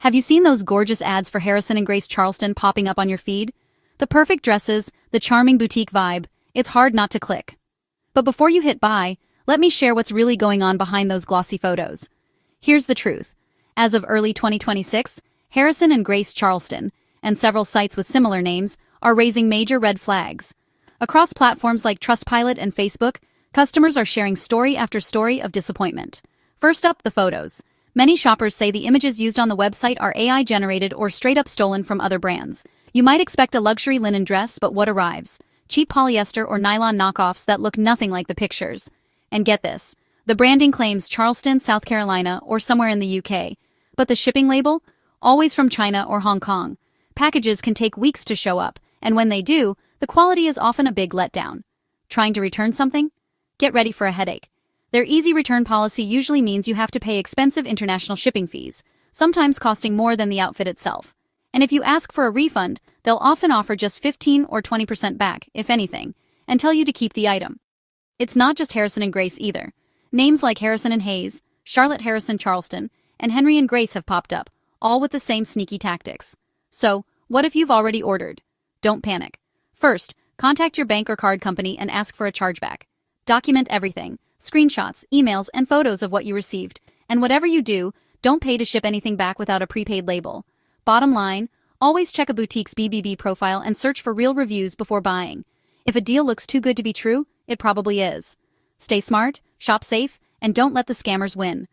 Have you seen those gorgeous ads for Harrison and Grace Charleston popping up on your feed? The perfect dresses, the charming boutique vibe, it's hard not to click. But before you hit buy, let me share what's really going on behind those glossy photos. Here's the truth. As of early 2026, Harrison and Grace Charleston, and several sites with similar names, are raising major red flags. Across platforms like Trustpilot and Facebook, customers are sharing story after story of disappointment. First up, the photos. Many shoppers say the images used on the website are AI-generated or straight-up stolen from other brands. You might expect a luxury linen dress, but what arrives? Cheap polyester or nylon knockoffs that look nothing like the pictures. And get this, the branding claims Charleston, South Carolina, or somewhere in the UK. But the shipping label? Always from China or Hong Kong. Packages can take weeks to show up, and when they do, the quality is often a big letdown. Trying to return something? Get ready for a headache. Their easy return policy usually means you have to pay expensive international shipping fees, sometimes costing more than the outfit itself. And if you ask for a refund, they'll often offer just 15 or 20% back, if anything, and tell you to keep the item. It's not just Harrison and Grace either. Names like Harrison and Hayes, Charlotte Harrison Charleston, and Henry and Grace have popped up, all with the same sneaky tactics. So, what if you've already ordered? Don't panic. First, contact your bank or card company and ask for a chargeback. Document everything. Screenshots, emails, and photos of what you received. And whatever you do, don't pay to ship anything back without a prepaid label. Bottom line, always check a boutique's BBB profile and search for real reviews before buying. If a deal looks too good to be true, it probably is. Stay smart, shop safe, and don't let the scammers win.